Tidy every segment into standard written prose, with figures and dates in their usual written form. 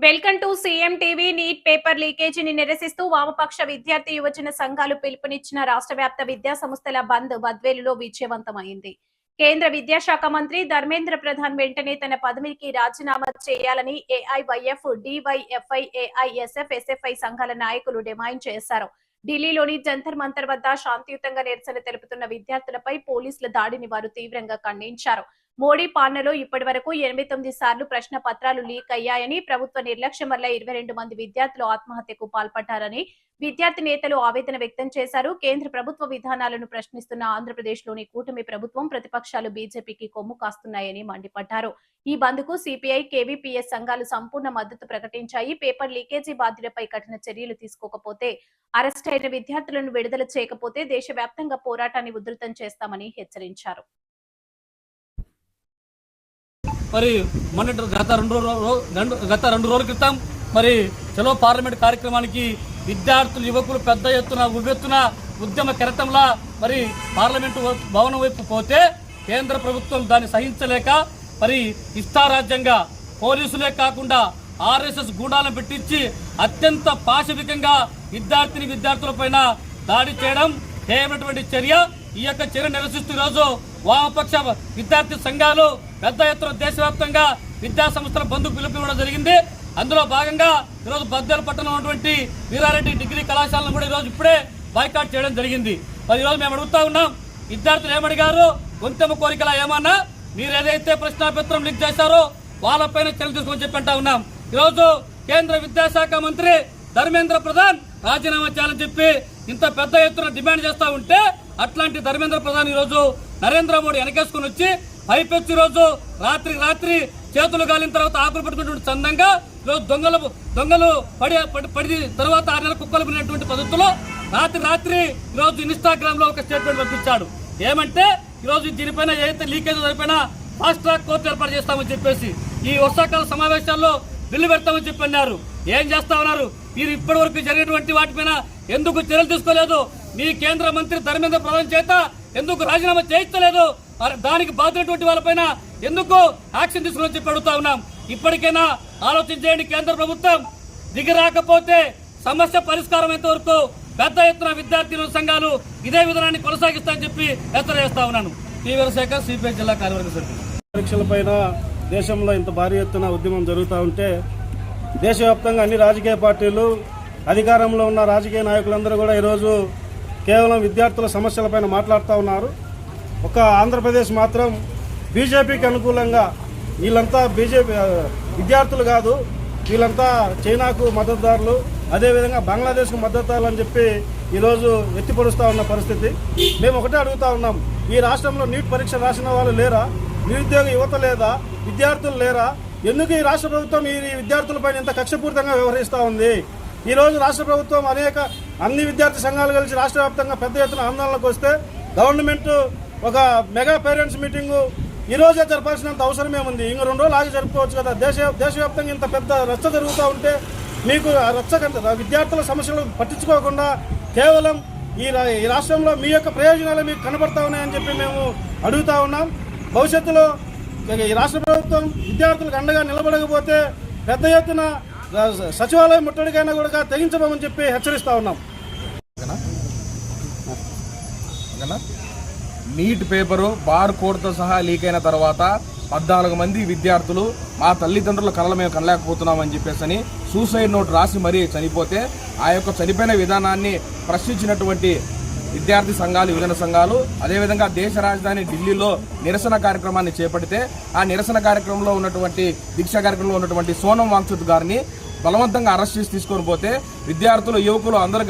Welcome to CM TV. NEET paper లీకేజీని నిరసిస్తూ వామపక్ష విద్యార్థి యువజన సంఘాలు పిలుపునిచ్చిన రాష్ట్ర వ్యాప్త విద్యా సంస్థల బంద్ బద్వేలులో విజయవంతమైంది. కేంద్ర విద్యాశాఖ మంత్రి ధర్మేంద్ర ప్రధాన్ వెంటనే తన పదవికి రాజీనామా చేయాలని ఏఐవైఎఫ్, డివైఎఫ్ఐ, ఏఐఎస్ఎఫ్, ఎస్ఎఫ్ఐ సంఘాల నాయకులు డిమాండ్ చేశారు. ఢిల్లీలోని జంతర్ మంతర్ వద్ద శాంతియుతంగా నిరసన తెలుపుతున్న విద్యార్థులపై పోలీసుల దాడిని వారు తీవ్రంగా ఖండించారు. మోడీ పాలనలో ఇప్పటి వరకు 89 సార్లు ప్రశ్న పత్రాలు లీక్ అయ్యాయని, ప్రభుత్వ నిర్లక్ష్యం వల్ల 22 మంది విద్యార్థులు ఆత్మహత్యకు పాల్పడ్డారని విద్యార్థి నేతలు ఆవేదన వ్యక్తం చేశారు. కేంద్ర ప్రభుత్వ విధానాలను ప్రశ్నిస్తున్న ఆంధ్రప్రదేశ్లోని కూటమి ప్రభుత్వం, ప్రతిపక్షాలు బీజేపీకి కొమ్ము కాస్తున్నాయని మండిపడ్డారు. ఈ బంద్కు సిపిఐ, కేవీపీఎస్ సంఘాలు సంపూర్ణ మద్దతు ప్రకటించాయి. పేపర్ లీకేజీ బాధ్యులపై కఠిన చర్యలు తీసుకోకపోతే, అరెస్ట్ అయిన విద్యార్థులను విడుదల చేయకపోతే దేశవ్యాప్తంగా పోరాటాన్ని ఉధృతం చేస్తామని హెచ్చరించారు. మరి గత రెండు రోజుల క్రితం మరి చలో పార్లమెంట్ కార్యక్రమానికి విద్యార్థులు, యువకులు పెద్ద ఎత్తున ఉవ్వెత్తున ఉద్యమ కెరటంలా మరి పార్లమెంటు భవనం వైపు పోతే కేంద్ర ప్రభుత్వం దాన్ని సహించలేక మరి ఇష్టారాజ్యంగా పోలీసులే కాకుండా ఆర్ఎస్ఎస్ గూండాలను పెట్టించి అత్యంత పాశవికంగా విద్యార్థులపైన దాడి చేయడం చేయనటువంటి చర్య. ఈ యొక్క చర్య నిరసిస్తూ ఈరోజు వామపక్ష విద్యార్థి సంఘాలు పెద్ద ఎత్తున దేశవ్యాప్తంగా విద్యా సంస్థల బంధు పిలుపునివ్వడం జరిగింది. అందులో భాగంగా ఈరోజు బద్వేలు పట్టణంలో ఉన్నటువంటి వీరారెడ్డి డిగ్రీ కళాశాలను కూడా ఈరోజు ఇప్పుడే బాయ్కాట్ చేయడం జరిగింది. మరి ఈరోజు మేము అడుగుతా ఉన్నాం, విద్యార్థులు ఏమడిగారు? గొంతెమ్మ కోరికలా ఏమన్నా మీరు ఏదైతే ప్రశ్నాపత్రం లీక్ చేశారో వాళ్ళపైన చర్యలు తీసుకోమని చెప్పి అంటా ఉన్నాం. ఈరోజు కేంద్ర విద్యాశాఖ మంత్రి ధర్మేంద్ర ప్రధాన్ రాజీనామా చేయాలని చెప్పి ఇంత పెద్ద ఎత్తున డిమాండ్ చేస్తా ఉంటే, అట్లాంటి ధర్మేంద్ర ప్రధాన్ ఈరోజు నరేంద్ర మోడీ వెనకేసుకుని వచ్చి పైపెచ్చి రోజు రాత్రి చేతులు గాలిన తర్వాత ఆకులు పట్టుకున్నటువంటి చందంగా ఈరోజు దొంగలు పడి తర్వాత 6 నెలల కుక్కలు పోయినటువంటి పద్ధతిలో రాత్రి ఈరోజు ఇన్స్టాగ్రామ్ లో ఒక స్టేట్మెంట్ పంపించాడు. ఏమంటే ఈరోజు దీనిపైన ఏదైతే లీకేజ్ దానిపైన ఫాస్ట్ ట్రాక్ కోర్టు ఏర్పాటు చేస్తామని చెప్పేసి ఈ వర్షాకాల సమావేశాల్లో బిల్లు పెడతామని చెప్పి అన్నారు. ఏం చేస్తా ఉన్నారు? మీరు ఇప్పటి వరకు జరిగినటువంటి వాటిపైన ఎందుకు చర్యలు తీసుకోలేదు? మీ కేంద్ర మంత్రి ధర్మేంద్ర ప్రధాన్ చేత ఎందుకు రాజీనామా చేయించలేదు? దానికి బాధినటువంటి వాళ్ళపైన ఎందుకు యాక్షన్ తీసుకుని చెప్పి అడుగుతా ఉన్నాం. ఇప్పటికైనా ఆలోచించేయండి. కేంద్ర ప్రభుత్వం దిగి రాకపోతే సమస్య పరిష్కారం అయ్యేంత వరకు పెద్ద ఎత్తున విద్యార్థుల సంఘాలు ఇదే విధానాన్ని కొనసాగిస్తామని చెప్పి హెచ్చరిస్తా ఉన్నాను. టీవీశేఖర్, సిపిఐ జిల్లా కార్యవర్గ సభ్యులు. పరీక్షలపైన దేశంలో ఇంత భారీ ఎత్తున ఉద్యమం జరుగుతూ ఉంటే దేశవ్యాప్తంగా అన్ని రాజకీయ పార్టీలు, అధికారంలో ఉన్న రాజకీయ నాయకులందరూ కూడా ఈరోజు కేవలం విద్యార్థుల సమస్యలపైన మాట్లాడుతూ ఉన్నారు. ఒక ఆంధ్రప్రదేశ్ మాత్రం బీజేపీకి అనుకూలంగా వీళ్ళంతా విద్యార్థులు కాదు, వీళ్ళంతా చైనాకు మద్దతుదారులు, అదేవిధంగా బంగ్లాదేశ్కు మద్దతుదారులు అని చెప్పి ఈరోజు ఎత్తిపడుస్తూ ఉన్న పరిస్థితి. మేము ఒకటే అడుగుతా ఉన్నాం, ఈ రాష్ట్రంలో నీట్ పరీక్ష రాసిన వాళ్ళు లేరా? నిరుద్యోగ యువత లేదా? విద్యార్థులు లేరా? ఎందుకు ఈ రాష్ట్ర ప్రభుత్వం ఈ విద్యార్థులపైన ఇంత కక్షపూరితంగా వ్యవహరిస్తూ ఉంది? ఈరోజు రాష్ట్ర ప్రభుత్వం అన్ని విద్యార్థి సంఘాలు కలిసి రాష్ట్ర వ్యాప్తంగా పెద్ద ఎత్తున ఆందోళనకు వస్తే గవర్నమెంట్ ఒక మెగా పేరెంట్స్ మీటింగు ఈరోజే జరపాల్సినంత అవసరమేముంది? ఇంక 2 రోజులు ఆగి జరుపుకోవచ్చు కదా. దేశవ్యాప్తంగా ఇంత పెద్ద రచ్చ జరుగుతూ ఉంటే మీకు ఆ రచ్చ విద్యార్థుల సమస్యలు పట్టించుకోకుండా కేవలం ఈ రాష్ట్రంలో మీ యొక్క ప్రయోజనాలు మీకు కనబడతా ఉన్నాయని చెప్పి మేము అడుగుతా ఉన్నాం. భవిష్యత్తులో ఈ రాష్ట్ర ప్రభుత్వం విద్యార్థులకు అండగా నిలబడకపోతే పెద్ద ఎత్తున సచివాలయం ముట్టడికైనా కూడా తెగించబోమని చెప్పి హెచ్చరిస్తా ఉన్నాం. నీట్ పేపరు బార్ కోడ్తో సహా లీక్ అయిన తర్వాత 14 మంది విద్యార్థులు మా తల్లిదండ్రుల కళలు మేము కనలేకపోతున్నామని చెప్పేసి సూసైడ్ నోట్ రాసి మరీ చనిపోతే ఆ యొక్క చనిపోయిన విధానాన్ని ప్రశ్నించినటువంటి విద్యార్థి సంఘాలు, యువజన సంఘాలు, అదేవిధంగా దేశ రాజధాని ఢిల్లీలో నిరసన కార్యక్రమాన్ని చేపడితే ఆ నిరసన కార్యక్రమంలో ఉన్నటువంటి దీక్ష కార్యక్రమంలో ఉన్నటువంటి సోనం వాంగ్చుక్ గారిని బలవంతంగా అరెస్ట్ చేసి తీసుకొని పోతే యువకులు అందరూ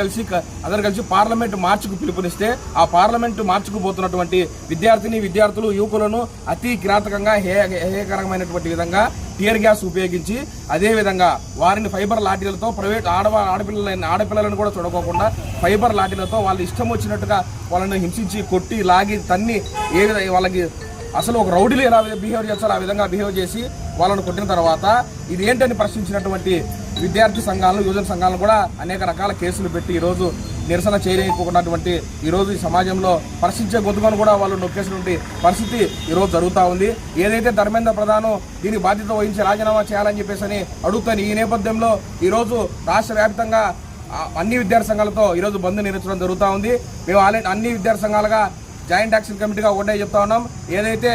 కలిసి పార్లమెంటు మార్చుకు పిలుపునిస్తే ఆ పార్లమెంటు మార్చుకు పోతున్నటువంటి విద్యార్థులు, యువకులను అతి కిరాతకంగా హేయకరమైనటువంటి విధంగా టియర్ గ్యాస్ ఉపయోగించి, అదేవిధంగా వారిని ఫైబర్ లాఠీలతో ప్రైవేట్ ఆడపిల్లలను కూడా చూడకోకుండా ఫైబర్ లాఠీలతో వాళ్ళు ఇష్టం వచ్చినట్టుగా వాళ్ళని హింసించి, కొట్టి, లాగి, తన్ని ఏ విధంగా వాళ్ళకి అసలు ఒక రౌడీలు ఎలా బిహేవ్ చేస్తారో ఆ విధంగా బిహేవ్ చేసి వాళ్ళను కొట్టిన తర్వాత ఇది ఏంటని ప్రశ్నించినటువంటి విద్యార్థి సంఘాలను, యువజన సంఘాలను కూడా అనేక రకాల కేసులు పెట్టి ఈరోజు నిరసన చేయలేకపోకున్నటువంటి ఈరోజు ఈ సమాజంలో ప్రశ్నించే గొంతుకను కూడా వాళ్ళు నొక్కేసినటువంటి పరిస్థితి ఈరోజు జరుగుతూ ఉంది. ఏదైతే ధర్మేంద్ర ప్రధాన్ దీనికి బాధ్యత వహించి రాజీనామా చేయాలని చెప్పేసి అడుగుతాను. ఈ నేపథ్యంలో ఈరోజు రాష్ట్ర వ్యాప్తంగా అన్ని విద్యార్థి సంఘాలతో ఈరోజు బంద్ నిర్వహించడం జరుగుతూ ఉంది. మేము ఆల్రెడీ అన్ని విద్యార్థి సంఘాలుగా జాయింట్ యాక్షన్ కమిటీగా ఒకటే చెప్తా ఉన్నాం. ఏదైతే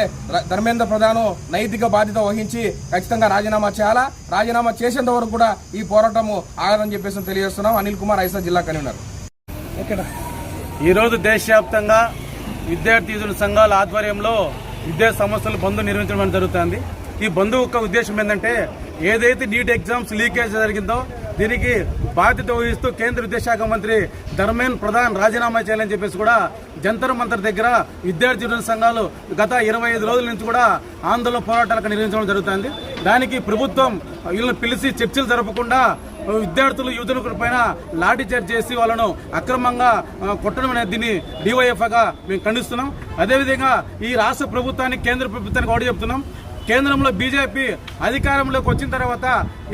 ధర్మేంద్ర ప్రధాన్ నైతిక బాధ్యత వహించి ఖచ్చితంగా రాజీనామా చేయాలా, రాజీనామా చేసేంత వరకు కూడా ఈ పోరాటము ఆగదని చెప్పేసి తెలియజేస్తున్నాం. అనిల్ కుమార్ ఐసా జిల్లా కన్వీనర్. ఈరోజు దేశవ్యాప్తంగా విద్యార్థి యూనియన్ సంఘాల ఆధ్వర్యంలో విద్యా సంస్థలు బంద్ నిర్వహించడం జరుగుతుంది. ఈ బంద్ యొక్క ఉద్దేశం ఏంటంటే ఏదైతే నీట్ ఎగ్జామ్స్ లీకేజ్ జరిగిందో దీనికి బాధ్యత వహిస్తూ కేంద్ర విద్యాశాఖ మంత్రి ధర్మేంద్ర ప్రధాన్ రాజీనామా చేయాలని చెప్పేసి కూడా జంతర్ మంతర్ దగ్గర విద్యార్థి యూనియన్ సంఘాలు గత 25 రోజుల నుంచి కూడా ఆందోళన పోరాటాలకు నిర్వహించడం జరుగుతుంది. దానికి ప్రభుత్వం వీళ్ళని పిలిచి చర్చలు జరపకుండా విద్యార్థులు యువతుల పైన లాఠీ చార్జ్ చేసి వాళ్ళను అక్రమంగా కొట్టడం అనేది దీన్ని డివైఎఫ్గా మేము ఖండిస్తున్నాం. అదేవిధంగా ఈ రాష్ట్ర ప్రభుత్వానికి కేంద్ర ప్రభుత్వానికి ఒకటి చెప్తున్నాం. కేంద్రంలో బీజేపీ అధికారంలోకి వచ్చిన తర్వాత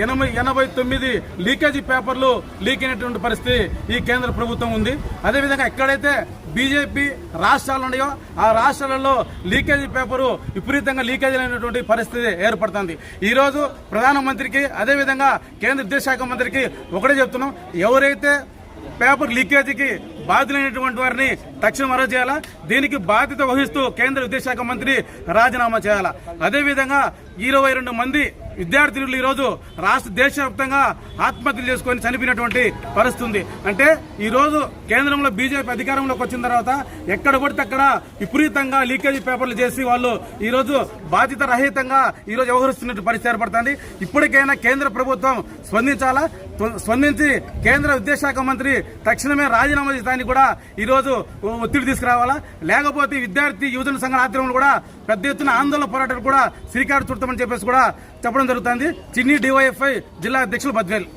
89 లీకేజీ పేపర్లు లీక్ అయినటువంటి పరిస్థితి ఈ కేంద్ర ప్రభుత్వం ఉంది. అదేవిధంగా ఎక్కడైతే బీజేపీ రాష్ట్రాలు ఉన్నాయో ఆ రాష్ట్రాలలో లీకేజీ పేపరు విపరీతంగా లీకేజీ అయినటువంటి పరిస్థితి ఏర్పడుతుంది. ఈరోజు ప్రధానమంత్రికి అదేవిధంగా కేంద్ర విద్యాశాఖ మంత్రికి ఒకటే చెప్తున్నాం, ఎవరైతే పేపర్ లీకేజీకి బాధ్యులైనటువంటి వారిని తక్షణం అరెస్ట్ చేయాలా, దీనికి బాధ్యత వహిస్తూ కేంద్ర విద్యాశాఖ మంత్రి రాజీనామా చేయాలా. అదేవిధంగా 22 మంది విద్యార్థులు ఈరోజు దేశవ్యాప్తంగా ఆత్మహత్యలు చేసుకొని చనిపోయినటువంటి పరిస్థితి ఉంది. అంటే ఈరోజు కేంద్రంలో బీజేపీ అధికారంలోకి వచ్చిన తర్వాత ఎక్కడ పడితే అక్కడ విపరీతంగా లీకేజీ పేపర్లు చేసి వాళ్ళు ఈరోజు బాధ్యత రహితంగా ఈరోజు వ్యవహరిస్తున్న పరిస్థితి ఏర్పడుతుంది. ఇప్పటికైనా కేంద్ర ప్రభుత్వం స్పందించాలా, స్పందించి కేంద్ర విద్యాశాఖ మంత్రి తక్షణమే రాజీనామా చేయడానికి కూడా ఈరోజు ఒత్తిడి తీసుకురావాలా. లేకపోతే విద్యార్థి యువజన సంఘాల ఆధ్వర్యంలో కూడా పెద్ద ఎత్తున ఆందోళన పోరాటాలు కూడా శ్రీకారం చుడతామని చెప్పేసి కూడా చెప్పడం జరుగుతుంది. చిన్ని డివైఎఫ్ఐ జిల్లా అధ్యక్షులు బద్వేల్.